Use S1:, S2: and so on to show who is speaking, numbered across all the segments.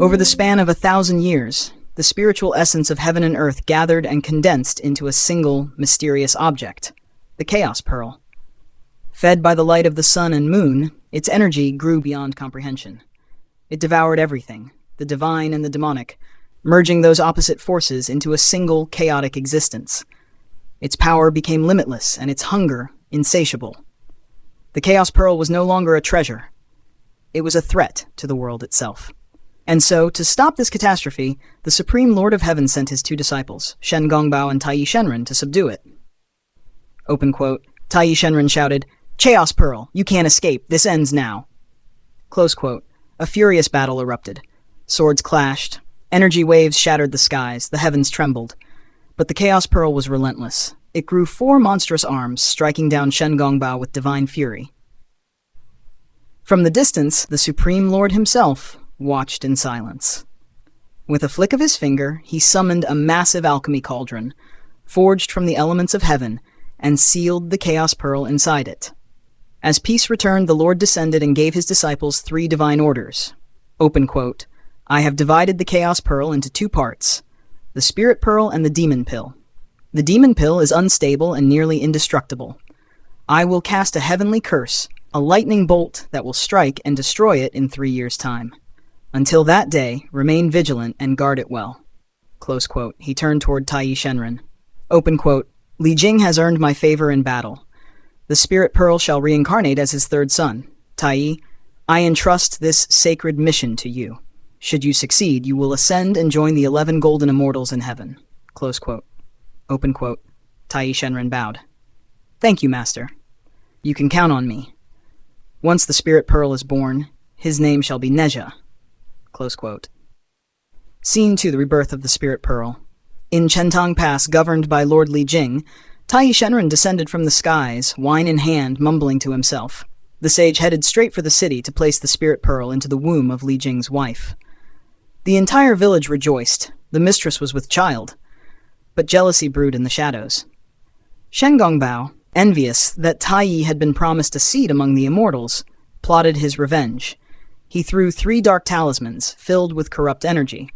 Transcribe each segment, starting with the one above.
S1: Over the span of 1,000 years, the spiritual essence of heaven and earth gathered and condensed into a single, mysterious object, the Chaos Pearl. Fed by the light of the sun and moon, its energy grew beyond comprehension. It devoured everything, the divine and the demonic, merging those opposite forces into a single, chaotic existence. Its power became limitless and its hunger insatiable. The Chaos Pearl was no longer a treasure. It was a threat to the world itself. And so, to stop this catastrophe, the Supreme Lord of Heaven sent his two disciples, Shen Gongbao and Taiyi Shenren, to subdue it. Open quote. Taiyi Shenren shouted, "Chaos Pearl, you can't escape. This ends now." Close quote. A furious battle erupted. Swords clashed. Energy waves shattered the skies. The heavens trembled. But the Chaos Pearl was relentless. It grew 4 monstrous arms, striking down Shen Gongbao with divine fury. From the distance, the Supreme Lord himself watched in silence. With a flick of his finger, he summoned a massive alchemy cauldron, forged from the elements of heaven, and sealed the Chaos Pearl inside it. As peace returned, the Lord descended and gave his disciples 3 divine orders. Open quote. I have divided the Chaos Pearl into 2 parts, the Spirit Pearl and the Demon Pill. The Demon Pill is unstable and nearly indestructible. I will cast a heavenly curse, a lightning bolt that will strike and destroy it in 3 years' time. Until that day, remain vigilant and guard it well. Close quote. He turned toward Taiyi Shenren. Open quote. Li Jing has earned my favor in battle. The Spirit Pearl shall reincarnate as his 3rd son. Taiyi, I entrust this sacred mission to you. Should you succeed, you will ascend and join the 11 golden immortals in heaven. Close quote. Open quote. Taiyi Shenren bowed. Thank you, Master. You can count on me. Once the Spirit Pearl is born, his name shall be Nezha. Close quote. Scene 2, the rebirth of the Spirit Pearl. In Chentang Pass, governed by Lord Li Jing, Taiyi Shenren descended from the skies, wine in hand, mumbling to himself. The sage headed straight for the city to place the Spirit Pearl into the womb of Li Jing's wife. The entire village rejoiced. The mistress was with child. But jealousy brewed in the shadows. Shen Gongbao, envious that Taiyi had been promised a seat among the immortals, plotted his revenge. He threw 3 dark talismans, filled with corrupt energy.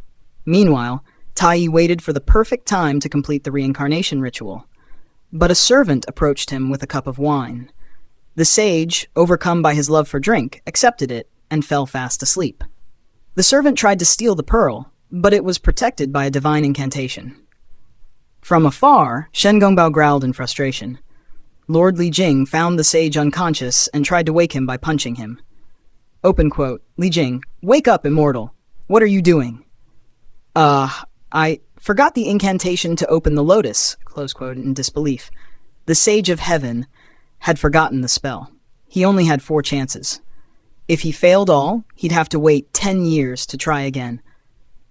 S1: Meanwhile, Taiyi waited for the perfect time to complete the reincarnation ritual. But a servant approached him with a cup of wine. The sage, overcome by his love for drink, accepted it and fell fast asleep. The servant tried to steal the pearl, but it was protected by a divine incantation. From afar, Shen Gongbao growled in frustration. Lord Li Jing found the sage unconscious and tried to wake him by punching him. Open quote. Li Jing, wake up, immortal. What are you doing? I forgot the incantation to open the lotus, close quote, in disbelief. The sage of heaven had forgotten the spell. He only had 4 chances. If he failed all, he'd have to wait 10 years to try again.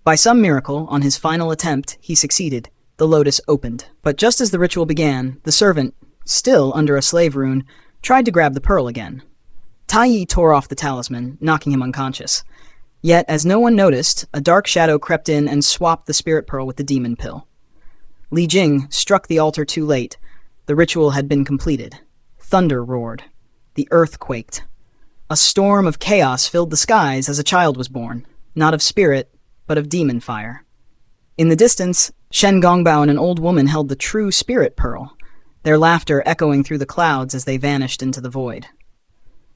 S1: By some miracle, on his final attempt, he succeeded. The lotus opened. But just as the ritual began, the servant, still under a slave rune, tried to grab the pearl again. Taiyi tore off the talisman, knocking him unconscious. Yet, as no one noticed, a dark shadow crept in and swapped the Spirit Pearl with the Demon Pill. Li Jing struck the altar too late. The ritual had been completed. Thunder roared. The earth quaked. A storm of chaos filled the skies as a child was born, not of spirit, but of demon fire. In the distance, Shen Gongbao and an old woman held the true Spirit Pearl, their laughter echoing through the clouds as they vanished into the void.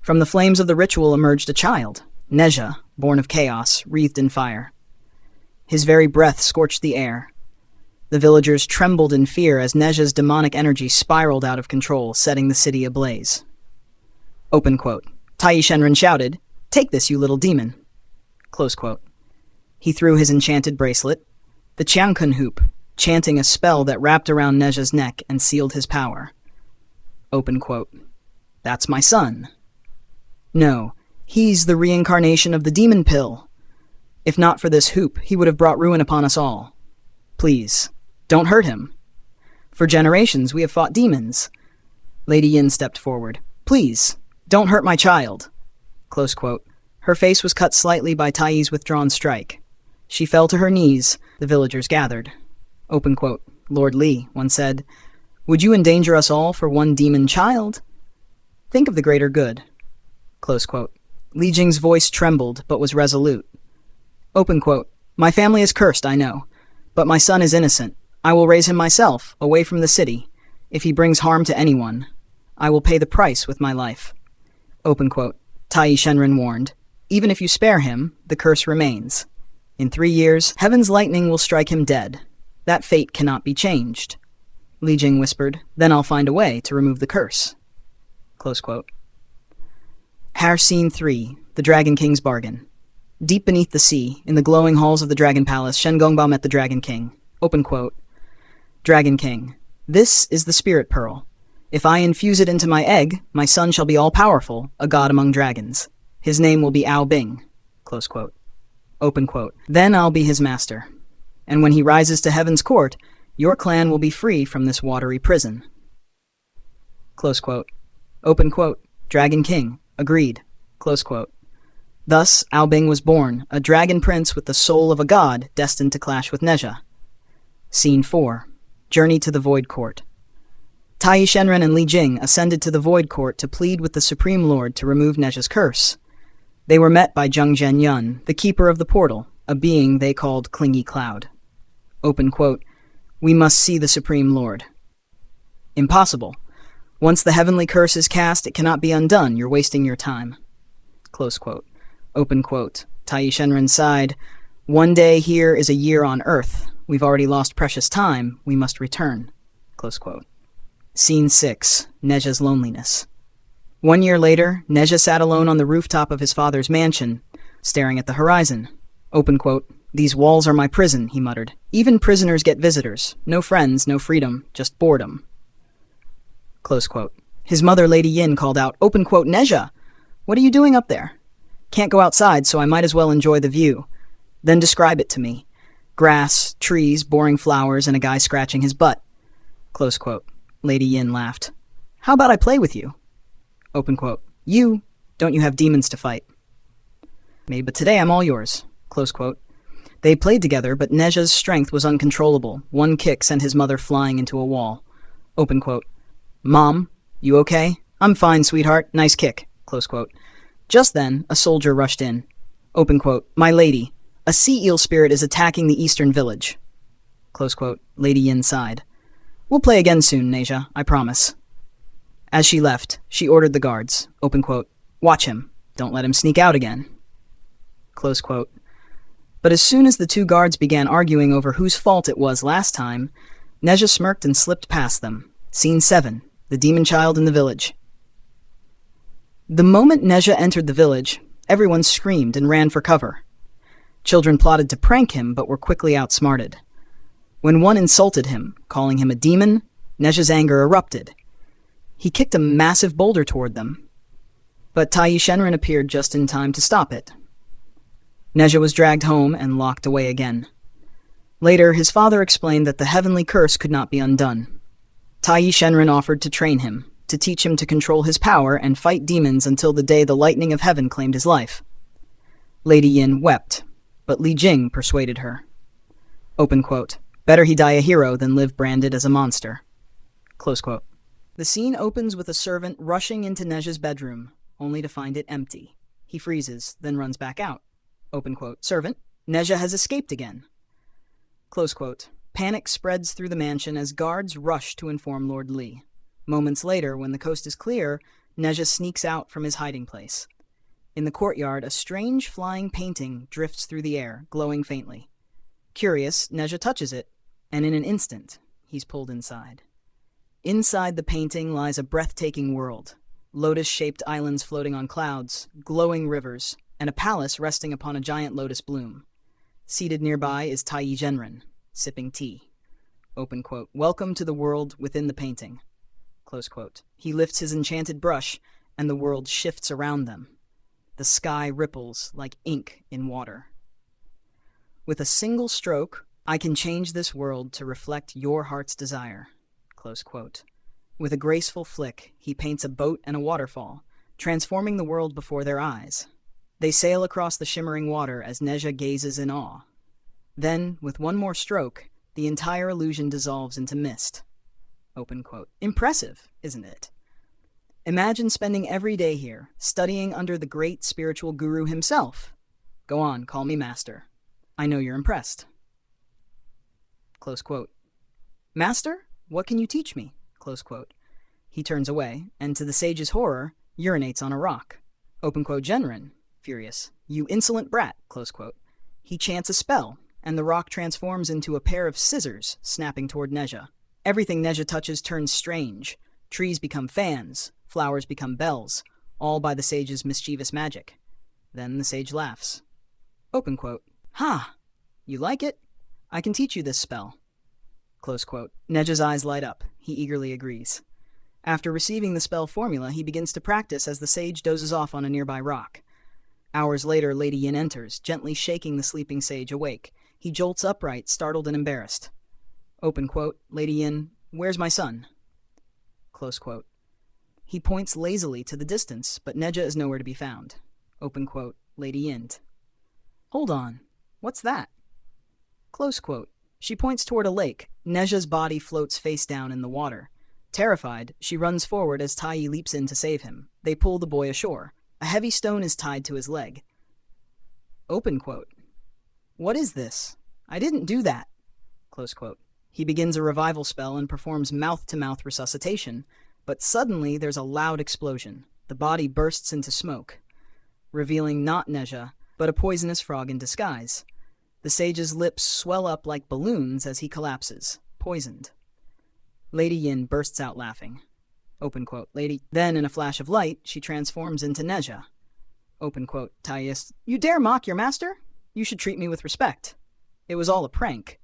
S1: From the flames of the ritual emerged a child, Nezha, born of chaos, wreathed in fire. His very breath scorched the air. The villagers trembled in fear as Nezha's demonic energy spiraled out of control, setting the city ablaze. Open quote. Taiyi Shenren shouted, "Take this, you little demon." Close quote. He threw his enchanted bracelet, the Qiangkun hoop, chanting a spell that wrapped around Nezha's neck and sealed his power. Open quote. That's my son. No, he's the reincarnation of the Demon Pill. If not for this hoop, he would have brought ruin upon us all. Please, don't hurt him. For generations we have fought demons. Lady Yin stepped forward. Please, don't hurt my child. Close quote. Her face was cut slightly by Taiyi's withdrawn strike. She fell to her knees. The villagers gathered. Open quote. Lord Li, one said, would you endanger us all for one demon child? Think of the greater good. Close quote. Li Jing's voice trembled, but was resolute. Open quote. My family is cursed, I know, but my son is innocent. I will raise him myself, away from the city. If he brings harm to anyone, I will pay the price with my life. Open quote. Tai Shenren warned. Even if you spare him, the curse remains. In 3 years, heaven's lightning will strike him dead. That fate cannot be changed. Li Jing whispered, then I'll find a way to remove the curse. Close quote. Hair Scene 3, The Dragon King's Bargain. Deep beneath the sea, in the glowing halls of the Dragon Palace, Shen Gongbao met the Dragon King. Open quote. Dragon King, this is the Spirit Pearl. If I infuse it into my egg, my son shall be all-powerful, a god among dragons. His name will be Ao Bing. Close quote. Open quote. Then I'll be his master. And when he rises to heaven's court, your clan will be free from this watery prison. Close quote. Open quote. Dragon King. Agreed. Close quote. Thus, Ao Bing was born, a dragon prince with the soul of a god destined to clash with Nezha. Scene 4. Journey to the Void Court. Tai Shenren and Li Jing ascended to the Void Court to plead with the Supreme Lord to remove Nezha's curse. They were met by Zheng Zhenyun, the keeper of the portal, a being they called Clingy Cloud. Open quote. We must see the Supreme Lord. Impossible. Once the heavenly curse is cast, it cannot be undone. You're wasting your time. Close quote. Open quote. Tai Shenren sighed. One day here is a year on Earth. We've already lost precious time. We must return. Close quote. Scene 6. Nezha's Loneliness. 1 year later, Nezha sat alone on the rooftop of his father's mansion, staring at the horizon. Open quote. These walls are my prison, he muttered. Even prisoners get visitors. No friends, no freedom, just boredom. Close quote. His mother, Lady Yin, called out, Open quote, Nezha, what are you doing up there? Can't go outside, so I might as well enjoy the view. Then describe it to me. Grass, trees, boring flowers, and a guy scratching his butt. Close quote. Lady Yin laughed. How about I play with you? Open quote. You? Don't you have demons to fight? Maybe, but today I'm all yours. Close quote. They played together, but Nezha's strength was uncontrollable. One kick sent his mother flying into a wall. Open quote. Mom, you okay? I'm fine, sweetheart. Nice kick. Close quote. Just then, a soldier rushed in. Open quote. My lady, a sea eel spirit is attacking the eastern village. Close quote. Lady Yin sighed. We'll play again soon, Nezha, I promise. As she left, she ordered the guards. Open quote. Watch him. Don't let him sneak out again. Close quote. But as soon as the two guards began arguing over whose fault it was last time, Nezha smirked and slipped past them. Scene 7. The Demon Child in the Village. The moment Nezha entered the village, everyone screamed and ran for cover. Children plotted to prank him, but were quickly outsmarted. When one insulted him, calling him a demon, Nezha's anger erupted. He kicked a massive boulder toward them. But Tai Shenren appeared just in time to stop it. Nezha was dragged home and locked away again. Later, his father explained that the heavenly curse could not be undone. Tai Shenren offered to train him, to teach him to control his power and fight demons until the day the lightning of heaven claimed his life. Lady Yin wept, but Li Jing persuaded her. Open quote. Better he die a hero than live branded as a monster. Close quote. The scene opens with a servant rushing into Nezha's bedroom, only to find it empty. He freezes, then runs back out. Open quote. Servant, Nezha has escaped again. Close quote. Panic spreads through the mansion as guards rush to inform Lord Li. Moments later, when the coast is clear, Nezha sneaks out from his hiding place. In the courtyard, a strange flying painting drifts through the air, glowing faintly. Curious, Nezha touches it, and in an instant, he's pulled inside. Inside the painting lies a breathtaking world. Lotus-shaped islands floating on clouds, glowing rivers, and a palace resting upon a giant lotus bloom. Seated nearby is Tai Shenren, sipping tea. Open quote. Welcome to the world within the painting. Close quote. He lifts his enchanted brush, and the world shifts around them. The sky ripples like ink in water. With a single stroke, I can change this world to reflect your heart's desire. Close quote. With a graceful flick, he paints a boat and a waterfall, transforming the world before their eyes. They sail across the shimmering water as Nezha gazes in awe. Then, with one more stroke, the entire illusion dissolves into mist. Open quote. Impressive, isn't it? Imagine spending every day here, studying under the great spiritual guru himself. Go on, call me master. I know you're impressed. Close quote. Master, what can you teach me? Close quote. He turns away, and to the sage's horror, urinates on a rock. Open quote. Genrin, furious. You insolent brat, close quote. He chants a spell, and the rock transforms into a pair of scissors, snapping toward Nezha. Everything Nezha touches turns strange. Trees become fans, flowers become bells, all by the sage's mischievous magic. Then the sage laughs. Open quote. Ha! You like it? I can teach you this spell. Close quote. Nezha's eyes light up. He eagerly agrees. After receiving the spell formula, he begins to practice as the sage dozes off on a nearby rock. Hours later, Lady Yin enters, gently shaking the sleeping sage awake. He jolts upright, startled and embarrassed. Open quote. Lady Yin, where's my son? Close quote. He points lazily to the distance, but Nezha is nowhere to be found. Open quote. Lady Yin. Hold on. What's that? Close quote. She points toward a lake. Nezha's body floats face down in the water. Terrified, she runs forward as Taiyi leaps in to save him. They pull the boy ashore. A heavy stone is tied to his leg. Open quote. What is this? I didn't do that. Close quote. He begins a revival spell and performs mouth-to-mouth resuscitation, but suddenly there's a loud explosion. The body bursts into smoke, revealing not Nezha, but a poisonous frog in disguise. The sage's lips swell up like balloons as he collapses, poisoned. Lady Yin bursts out laughing. Open quote. Then, in a flash of light, she transforms into Nezha. Open quote. Taiyi, you dare mock your master? You should treat me with respect. It was all a prank.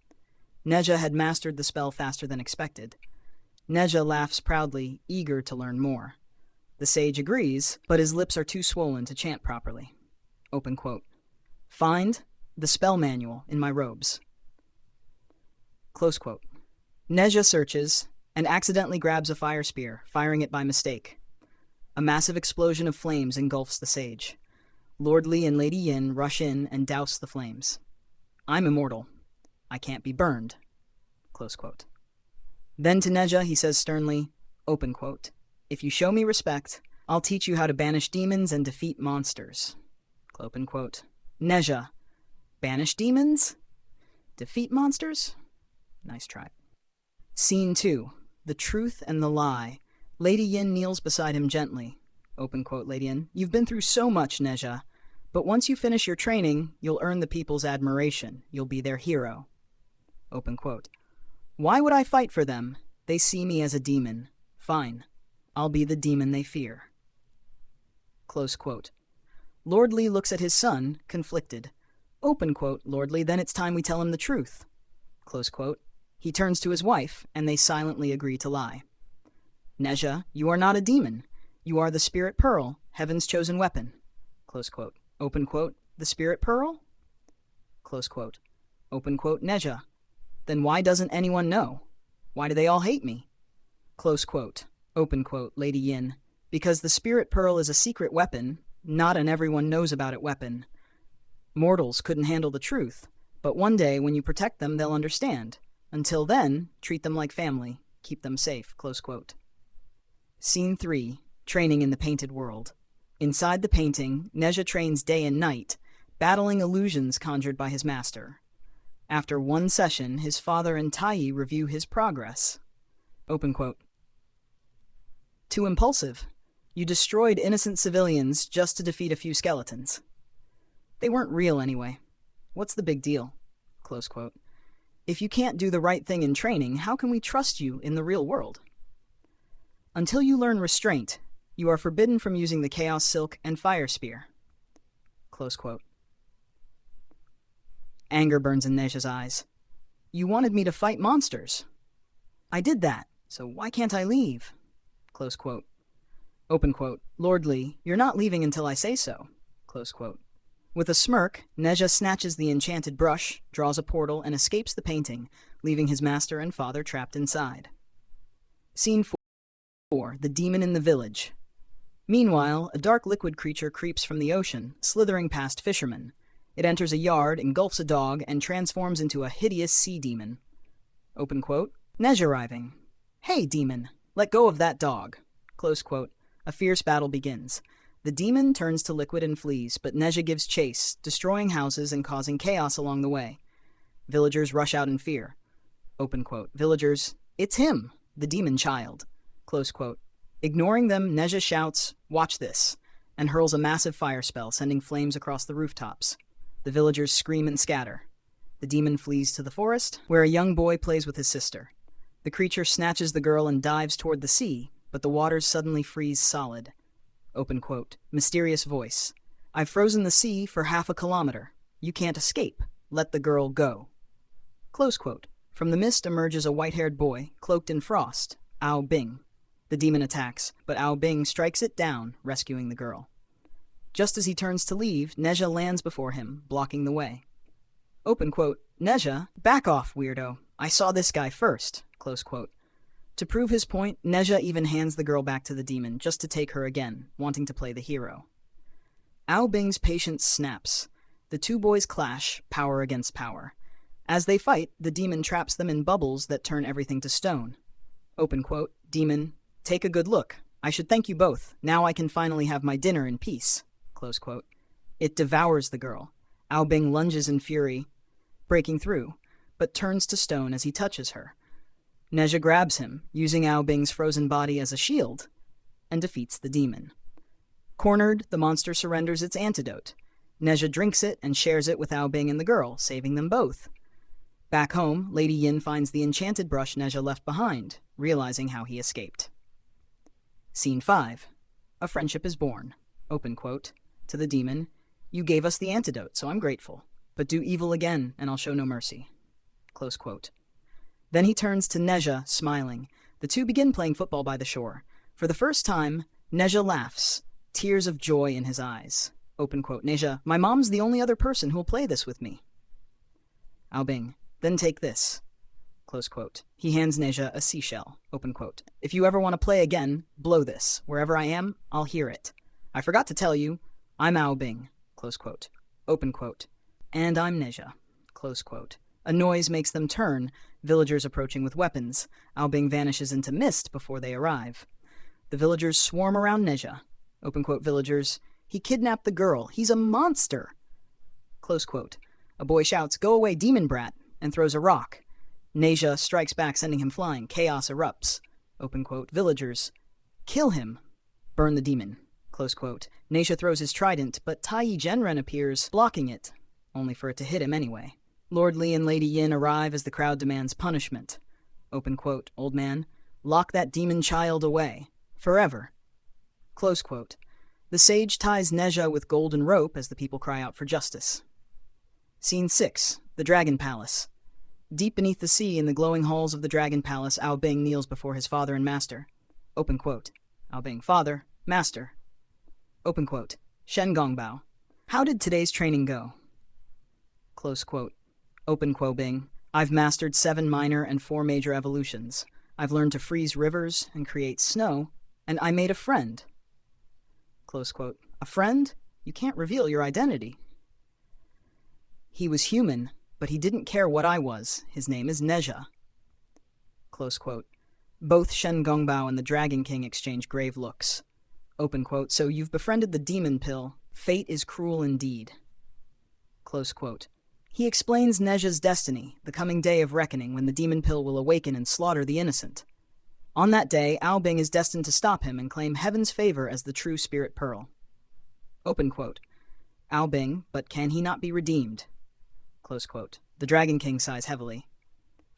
S1: Nezha had mastered the spell faster than expected. Nezha laughs proudly, eager to learn more. The sage agrees, but his lips are too swollen to chant properly. Open quote. Find the spell manual in my robes. Close quote. Nezha searches and accidentally grabs a fire spear, firing it by mistake. A massive explosion of flames engulfs the sage. Lord Li and Lady Yin rush in and douse the flames. I'm immortal. I can't be burned. Close quote. Then to Nezha he says sternly, open quote, if you show me respect, I'll teach you how to banish demons and defeat monsters. Open quote. Nezha, banish demons? Defeat monsters? Nice try. Scene 2. The Truth and the Lie. Lady Yin kneels beside him gently. Open quote. Lady Yin, you've been through so much, Nezha, but once you finish your training, you'll earn the people's admiration. You'll be their hero. Open quote. Why would I fight for them? They see me as a demon. Fine. I'll be the demon they fear. Close quote. Lord Li looks at his son, conflicted. Open quote. Lord Li, then it's time we tell him the truth. Close quote. He turns to his wife, and they silently agree to lie. Nezha, you are not a demon. You are the Spirit Pearl, Heaven's chosen weapon. Close quote. Open quote. The Spirit Pearl? Close quote. Open quote. Nezha, then why doesn't anyone know? Why do they all hate me? Close quote. Open quote. Lady Yin, because the Spirit Pearl is a secret weapon, not an everyone knows about it weapon. Mortals couldn't handle the truth, but one day when you protect them, they'll understand. Until then, treat them like family. Keep them safe. Close quote. Scene 3. Training in the painted world. Inside the painting, Nezha trains day and night, battling illusions conjured by his master. After one session, his father and Taiyi review his progress. Open quote. Too impulsive. You destroyed innocent civilians just to defeat a few skeletons. They weren't real anyway. What's the big deal? Close quote. If you can't do the right thing in training, how can we trust you in the real world? Until you learn restraint, you are forbidden from using the Chaos Silk and Fire Spear. Close quote. Anger burns in Nezha's eyes. You wanted me to fight monsters. I did that, so why can't I leave? Close quote. Open quote. Lord Li, you're not leaving until I say so. Close quote. With a smirk, Nezha snatches the enchanted brush, draws a portal, and escapes the painting, leaving his master and father trapped inside. Scene 4. The Demon in the Village. Meanwhile, a dark liquid creature creeps from the ocean, slithering past fishermen. It enters a yard, engulfs a dog, and transforms into a hideous sea demon. Open quote. Nezha arriving. Hey, demon, let go of that dog. Close quote. A fierce battle begins. The demon turns to liquid and flees, but Nezha gives chase, destroying houses and causing chaos along the way. Villagers rush out in fear. Open quote. Villagers, it's him, the demon child. Close quote. Ignoring them, Nezha shouts, "Watch this," and hurls a massive fire spell, sending flames across the rooftops. The villagers scream and scatter. The demon flees to the forest, where a young boy plays with his sister. The creature snatches the girl and dives toward the sea, but the waters suddenly freeze solid. Open quote. Mysterious voice. "I've frozen the sea for 1/2 kilometer. You can't escape. Let the girl go." Close quote. From the mist emerges a white-haired boy, cloaked in frost, Ao Bing. The demon attacks, but Ao Bing strikes it down, rescuing the girl. Just as he turns to leave, Nezha lands before him, blocking the way. Open quote. Nezha, back off, weirdo. I saw this guy first. Close quote. To prove his point, Nezha even hands the girl back to the demon, just to take her again, wanting to play the hero. Ao Bing's patience snaps. The two boys clash, power against power. As they fight, the demon traps them in bubbles that turn everything to stone. Open quote. Demon, take a good look. I should thank you both. Now I can finally have my dinner in peace. Close quote. It devours the girl. Ao Bing lunges in fury, breaking through, but turns to stone as he touches her. Nezha grabs him, using Ao Bing's frozen body as a shield, and defeats the demon. Cornered, the monster surrenders its antidote. Nezha drinks it and shares it with Ao Bing and the girl, saving them both. Back home, Lady Yin finds the enchanted brush Nezha left behind, realizing how he escaped. Scene 5. A friendship is born. Open quote. To the demon, "You gave us the antidote, so I'm grateful. But do evil again, and I'll show no mercy." Close quote. Then he turns to Nezha, smiling. The two begin playing football by the shore. For the first time, Nezha laughs, tears of joy in his eyes. Open quote. Nezha, my mom's the only other person who'll play this with me. Ao Bing, then take this. Close quote. He hands Nezha a seashell. Open quote. If you ever want to play again, blow this. Wherever I am, I'll hear it. I forgot to tell you, I'm Ao Bing. Close quote. Open quote. And I'm Nezha. Close quote. A noise makes them turn, villagers approaching with weapons. Ao Bing vanishes into mist before they arrive. The villagers swarm around Nezha. Open quote. Villagers, he kidnapped the girl. He's a monster. Close quote. A boy shouts, "Go away, demon brat," and throws a rock. Nezha strikes back, sending him flying. Chaos erupts. Open quote. Villagers, kill him. Burn the demon. Close quote. Nezha throws his trident, but Tai Genren appears, blocking it, only for it to hit him anyway. Lord Li and Lady Yin arrive as the crowd demands punishment. Open quote. Old man, lock that demon child away. Forever. Close quote. The sage ties Nezha with golden rope as the people cry out for justice. Scene 6. The Dragon Palace. Deep beneath the sea, in the glowing halls of the Dragon Palace, Ao Bing kneels before his father and master. Open quote. Ao Bing, father, master. Open quote. Shen Gongbao. How did today's training go? Close quote. Open quote. Bing. I've mastered 7 minor and 4 major evolutions. I've learned to freeze rivers and create snow, and I made a friend. Close quote. A friend? You can't reveal your identity. He was human, but he didn't care what I was. His name is Nezha. Close quote. Both Shen Gongbao and the Dragon King exchange grave looks. Open quote. So you've befriended the demon pill. Fate is cruel indeed. Close quote. He explains Nezha's destiny, the coming day of reckoning when the demon pill will awaken and slaughter the innocent. On that day, Ao Bing is destined to stop him and claim heaven's favor as the true spirit pearl. Open quote. Ao Bing, but can he not be redeemed? Close quote. The Dragon King sighs heavily.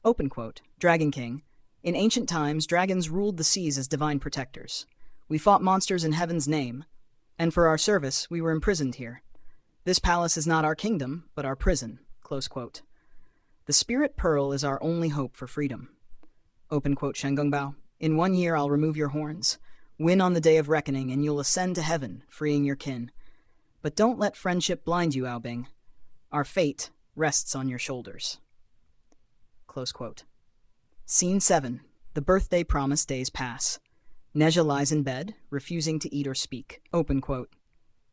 S1: Open quote. Dragon King. In ancient times, dragons ruled the seas as divine protectors. We fought monsters in heaven's name, and for our service, we were imprisoned here. This palace is not our kingdom, but our prison. Close quote. The spirit pearl is our only hope for freedom. Open quote. Shen Gongbao. In 1 year, I'll remove your horns. Win on the day of reckoning, and you'll ascend to heaven, freeing your kin. But don't let friendship blind you, Ao Bing. Our fate rests on your shoulders. Close quote. Scene 7. The birthday promise days pass. Nezha lies in bed, refusing to eat or speak. Open quote.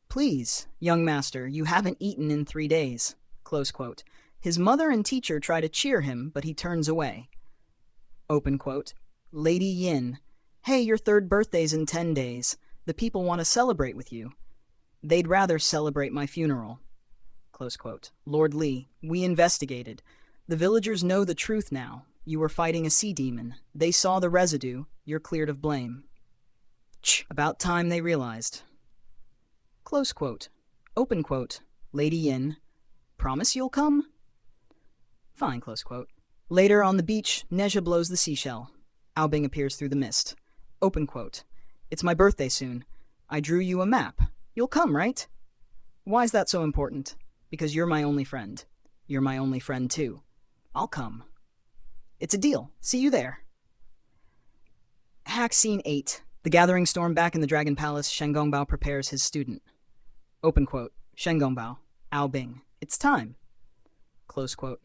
S1: Please, young master, you haven't eaten in 3 days. Close quote. His mother and teacher try to cheer him, but he turns away. Open quote. Lady Yin. Hey, your 3rd birthday's in 10 days. The people want to celebrate with you. They'd rather celebrate my funeral. Close quote. Lord Li, we investigated. The villagers know the truth now. You were fighting a sea demon. They saw the residue. You're cleared of blame. About time they realized. Close quote. Open quote. Lady Yin, promise you'll come? Fine, close quote. Later on the beach, Nezha blows the seashell. Aobing appears through the mist. Open quote. It's my birthday soon. I drew you a map. You'll come, right? Why is that so important? Because you're my only friend. You're my only friend, too. I'll come. It's a deal. See you there. Hack Scene 8. The gathering storm back in the Dragon Palace, Shen Gongbao prepares his student. Open quote. Shen Gongbao. Aobing. It's time. Close quote.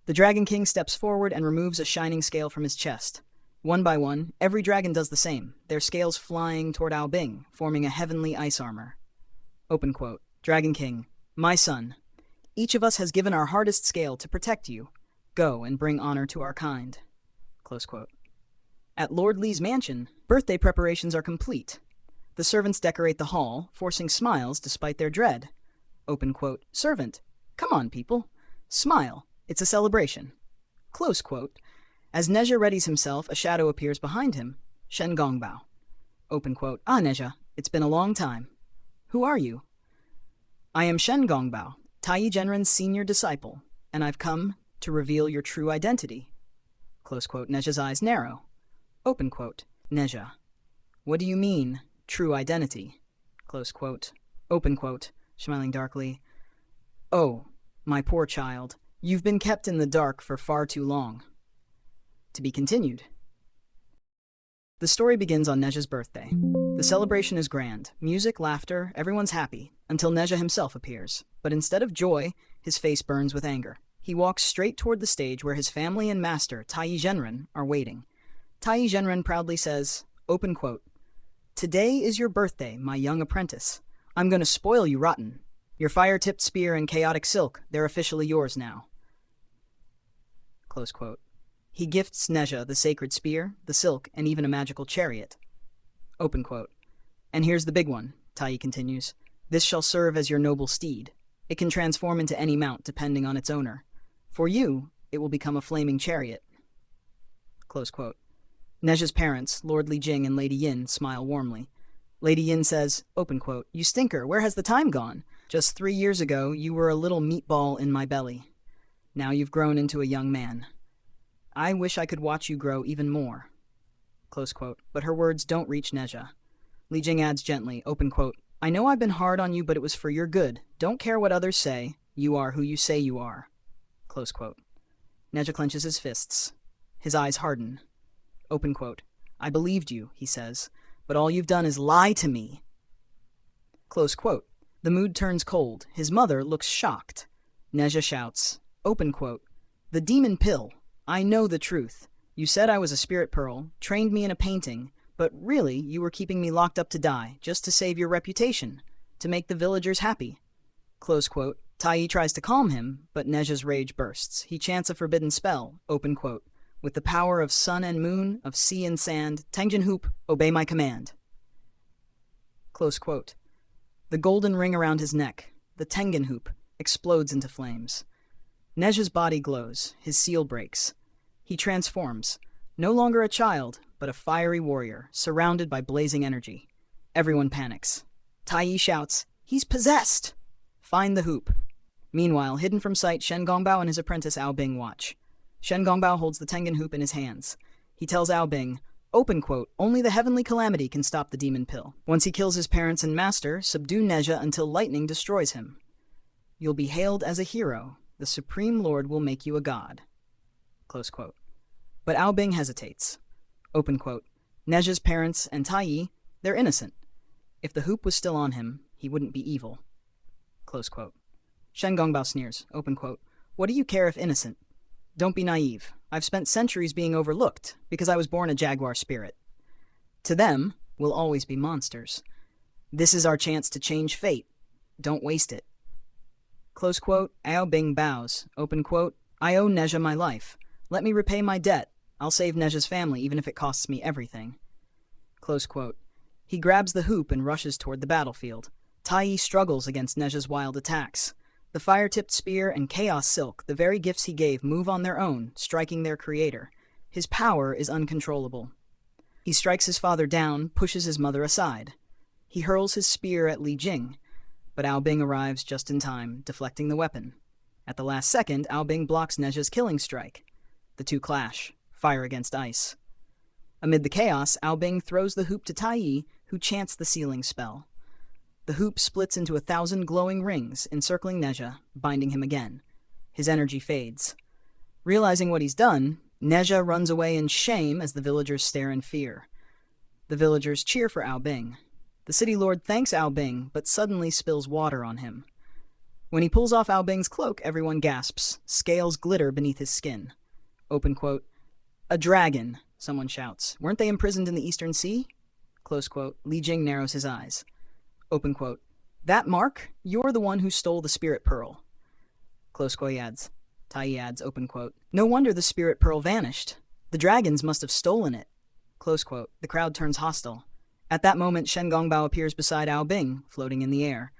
S1: The Dragon King steps forward and removes a shining scale from his chest. One by one, every dragon does the same, their scales flying toward Aobing, forming a heavenly ice armor. Open quote. Dragon King. My son. Each of us has given our hardest scale to protect you. Go and bring honor to our kind. Close quote. At Lord Li's mansion, birthday preparations are complete. The servants decorate the hall, forcing smiles despite their dread. Open quote. Servant. Come on, people. Smile. It's a celebration. Close quote. As Nezha readies himself, a shadow appears behind him. Shen Gongbao. Open quote. Ah, Nezha. It's been a long time. Who are you? I am Shen Gongbao, Taiyi Genren's senior disciple, and I've come to reveal your true identity. Close quote. Nezha's eyes narrow. Open quote. Nezha. What do you mean, true identity? Close quote. Open quote. Smiling darkly. Oh, my poor child. You've been kept in the dark for far too long. To be continued. The story begins on Nezha's birthday. The celebration is grand. Music, laughter, everyone's happy, until Nezha himself appears. But instead of joy, his face burns with anger. He walks straight toward the stage where his family and master, Taiyi Genren, are waiting. Taiyi Genren proudly says, open quote, Today is your birthday, my young apprentice. I'm going to spoil you rotten. Your fire-tipped spear and chaotic silk, they're officially yours now. Close quote. He gifts Nezha the sacred spear, the silk, and even a magical chariot. Open quote. And here's the big one, Taiyi continues. This shall serve as your noble steed. It can transform into any mount depending on its owner. For you, it will become a flaming chariot. Close quote. Nezha's parents, Lord Li Jing and Lady Yin, smile warmly. Lady Yin says, open quote, You stinker, where has the time gone? Just 3 years ago, you were a little meatball in my belly. Now you've grown into a young man. I wish I could watch you grow even more. Close quote. But her words don't reach Nezha. Li Jing adds gently, open quote, I know I've been hard on you, but it was for your good. Don't care what others say. You are who you say you are. Close quote. Nezha clenches his fists. His eyes harden. Open quote. I believed you, he says, but all you've done is lie to me. Close quote. The mood turns cold. His mother looks shocked. Nezha shouts, open quote, The demon pill. I know the truth. You said I was a spirit pearl, trained me in a painting, but really you were keeping me locked up to die, just to save your reputation, to make the villagers happy. Close quote. Taiyi tries to calm him, but Nezha's rage bursts. He chants a forbidden spell, open quote, With the power of sun and moon, of sea and sand, Tengjin Hoop, obey my command. Close quote. The golden ring around his neck, the Tengen Hoop, explodes into flames. Nezha's body glows, his seal breaks. He transforms, no longer a child, but a fiery warrior, surrounded by blazing energy. Everyone panics. Taiyi shouts, He's possessed! Find the hoop. Meanwhile, hidden from sight, Shen Gongbao and his apprentice Aobing watch. Shen Gongbao holds the Tengen hoop in his hands. He tells Aobing, open quote, Only the heavenly calamity can stop the demon pill. Once he kills his parents and master, subdue Nezha until lightning destroys him. You'll be hailed as a hero. The Supreme Lord will make you a god. Close quote. But Aobing hesitates. Open quote. Nezha's parents and Taiyi, they're innocent. If the hoop was still on him, he wouldn't be evil. Close quote. Shen Gongbao sneers. Open quote. What do you care if innocent? Don't be naive. I've spent centuries being overlooked because I was born a jaguar spirit. To them, we'll always be monsters. This is our chance to change fate. Don't waste it. Close quote. Aobing bows. Open quote. I owe Nezha my life. Let me repay my debt. I'll save Nezha's family even if it costs me everything. Close quote. He grabs the hoop and rushes toward the battlefield. Tai struggles against Nezha's wild attacks. The fire-tipped spear and chaos silk, the very gifts he gave, move on their own, striking their creator. His power is uncontrollable. He strikes his father down, pushes his mother aside. He hurls his spear at Li Jing, but Ao Bing arrives just in time, deflecting the weapon. At the last second, Ao Bing blocks Nezha's killing strike. The two clash, fire against ice. Amid the chaos, Ao Bing throws the hoop to Tai, who chants the sealing spell. The hoop splits into 1,000 glowing rings, encircling Nezha, binding him again. His energy fades. Realizing what he's done, Nezha runs away in shame as the villagers stare in fear. The villagers cheer for Ao Bing. The city lord thanks Ao Bing, but suddenly spills water on him. When he pulls off Ao Bing's cloak, everyone gasps. Scales glitter beneath his skin. Open quote. "A dragon," someone shouts. "Weren't they imprisoned in the Eastern Sea?" Close quote. Li Jing narrows his eyes. Open quote. "That Mark? You're the one who stole the spirit pearl." Close quote adds. Tai adds, open quote. "No wonder the spirit pearl vanished. The dragons must have stolen it." Close quote. The crowd turns hostile. At that moment, Shen Gongbao appears beside Ao Bing, floating in the air.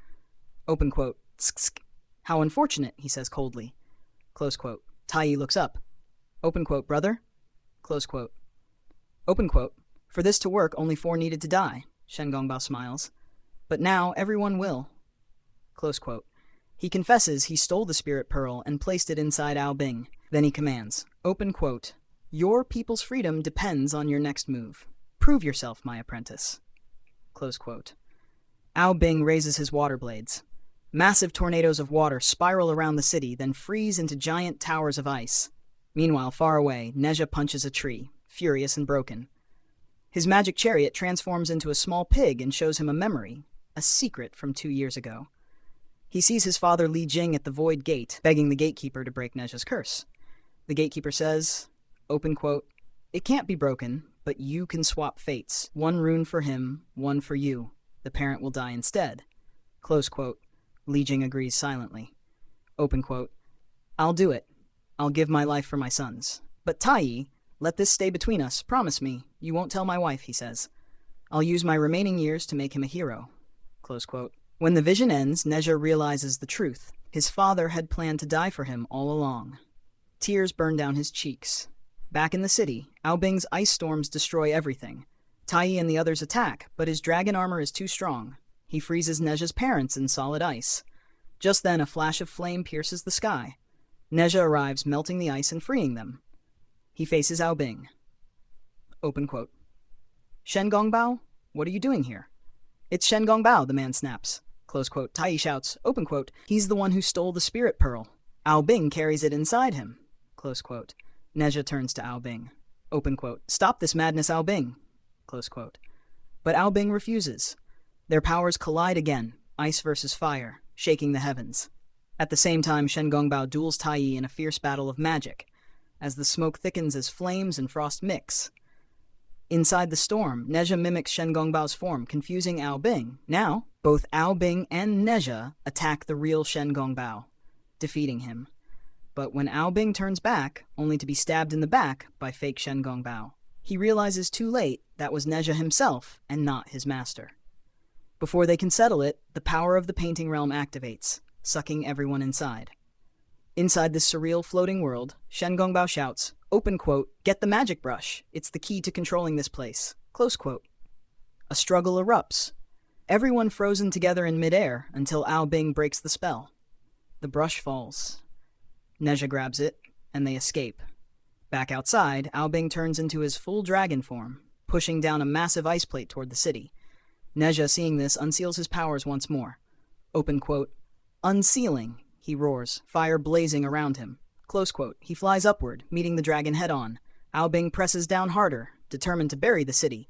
S1: Open quote. "Tsk-tsk. How unfortunate," he says coldly. Close quote. Tai looks up. Open quote, "Brother?" Close quote. Open quote. "For this to work, only 4 needed to die." Shen Gongbao smiles. "But now everyone will." Close quote. He confesses he stole the spirit pearl and placed it inside Ao Bing. Then he commands, open quote, "Your people's freedom depends on your next move. Prove yourself, my apprentice." Close quote. Ao Bing raises his water blades. Massive tornadoes of water spiral around the city, then freeze into giant towers of ice. Meanwhile, far away, Nezha punches a tree, furious and broken. His magic chariot transforms into a small pig and shows him a memory, a secret from 2 years ago. He sees his father Li Jing at the Void Gate, begging the gatekeeper to break Nezha's curse. The gatekeeper says, open quote, "It can't be broken, but you can swap fates. 1 rune for him, 1 for you. The parent will die instead." Close quote. Li Jing agrees silently. Open quote, "I'll do it. I'll give my life for my sons. But Tai, let this stay between us. Promise me. You won't tell my wife," he says. "I'll use my remaining years to make him a hero." Close quote. When the vision ends, Nezha realizes the truth. His father had planned to die for him all along. Tears burn down his cheeks. Back in the city, Ao Bing's ice storms destroy everything. Tai and the others attack, but his dragon armor is too strong. He freezes Nezha's parents in solid ice. Just then, a flash of flame pierces the sky. Nezha arrives, melting the ice and freeing them. He faces Ao Bing. Open quote. "Shen Gongbao, what are you doing here?" "It's Shen Gongbao," the man snaps. Close quote. Tai shouts, open quote, "He's the one who stole the spirit pearl. Ao Bing carries it inside him." Close quote. Nezha turns to Ao Bing. Open quote. "Stop this madness, Ao Bing." Close quote. But Ao Bing refuses. Their powers collide again, ice versus fire, shaking the heavens. At the same time, Shen Gongbao duels Tai in a fierce battle of magic, as the smoke thickens as flames and frost mix. Inside the storm, Nezha mimics Shen Gongbao's form, confusing Ao Bing. Now, both Ao Bing and Nezha attack the real Shen Gongbao, defeating him. But when Ao Bing turns back, only to be stabbed in the back by fake Shen Gongbao, he realizes too late that was Nezha himself and not his master. Before they can settle it, the power of the painting realm activates, sucking everyone inside. Inside this surreal floating world, Shen Gongbao shouts, open quote, "Get the magic brush. It's the key to controlling this place." Close quote. A struggle erupts. Everyone frozen together in midair until Ao Bing breaks the spell. The brush falls. Nezha grabs it, and they escape. Back outside, Ao Bing turns into his full dragon form, pushing down a massive ice plate toward the city. Nezha, seeing this, unseals his powers once more. Open quote, "Unsealing," he roars, fire blazing around him. Close quote. He flies upward, meeting the dragon head-on. Ao Bing presses down harder, determined to bury the city.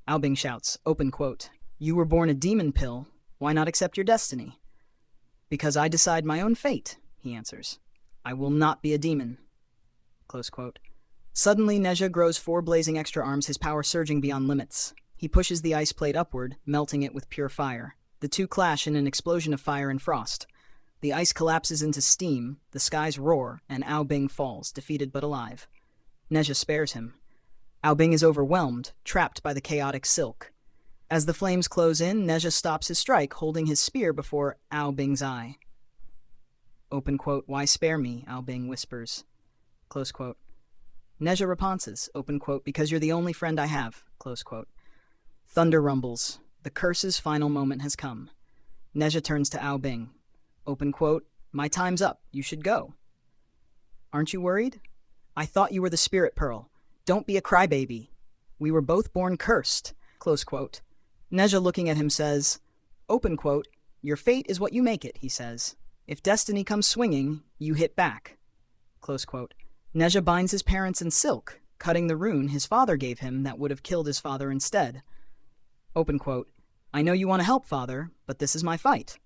S1: Ao Bing shouts, open quote, "You were born a demon pill. Why not accept your destiny?" "Because I decide my own fate," he answers. "I will not be a demon." Close quote. Suddenly, Nezha grows 4 blazing extra arms, his power surging beyond limits. He pushes the ice plate upward, melting it with pure fire. The two clash in an explosion of fire and frost. The ice collapses into steam, the skies roar, and Ao Bing falls, defeated but alive. Nezha spares him. Ao Bing is overwhelmed, trapped by the chaotic silk. As the flames close in, Nezha stops his strike, holding his spear before Ao Bing's eye. Open quote, "Why spare me?" Ao Bing whispers. Close quote. Nezha reponses, open quote, "Because you're the only friend I have." Close quote. Thunder rumbles. The curse's final moment has come. Nezha turns to Ao Bing. Open quote, "My time's up. You should go." "Aren't you worried? I thought you were the spirit pearl. Don't be a crybaby. We were both born cursed." Close quote. Nezha, looking at him, says, open quote, "Your fate is what you make it," he says. "If destiny comes swinging, you hit back." Close quote. Nezha binds his parents in silk, cutting the rune his father gave him that would have killed his father instead. Open quote. "I know you want to help, father, but this is my fight."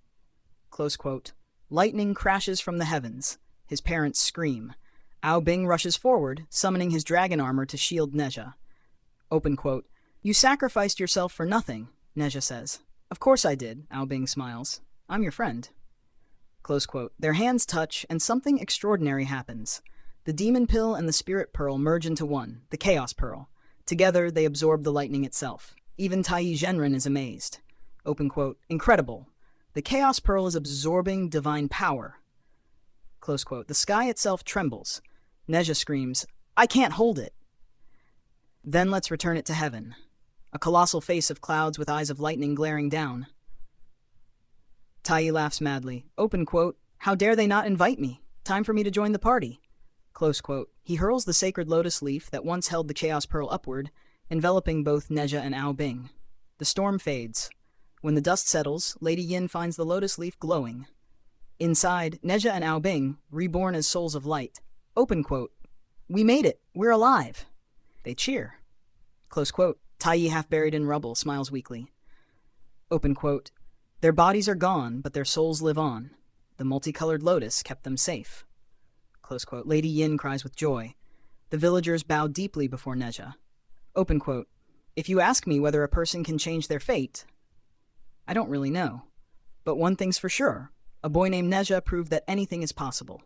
S1: Close quote. Lightning crashes from the heavens. His parents scream. Ao Bing rushes forward, summoning his dragon armor to shield Nezha. Open quote. "You sacrificed yourself for nothing," Nezha says. "Of course I did," Ao Bing smiles. "I'm your friend." Close quote. Their hands touch, and something extraordinary happens. The demon pill and the spirit pearl merge into one, the chaos pearl. Together, they absorb the lightning itself. Even Tai Zhenren is amazed. Open quote. "Incredible. The chaos pearl is absorbing divine power." Close quote. The sky itself trembles. Nezha screams, "I can't hold it." Then let's return it to heaven. A colossal face of clouds with eyes of lightning glaring down. Tai laughs madly. Open quote. "How dare they not invite me? Time for me to join the party." Close quote. He hurls the sacred lotus leaf that once held the chaos pearl upward, enveloping both Nezha and Ao Bing. The storm fades. When the dust settles, Lady Yin finds the lotus leaf glowing. Inside, Nezha and Ao Bing, reborn as souls of light. Open quote. "We made it. We're alive." They cheer. Close quote. Tai, half buried in rubble, smiles weakly. Open quote. "Their bodies are gone, but their souls live on. The multicolored lotus kept them safe." Close quote. Lady Yin cries with joy. The villagers bow deeply before Nezha. Open quote. "If you ask me whether a person can change their fate, I don't really know. But one thing's for sure. A boy named Nezha proved that anything is possible."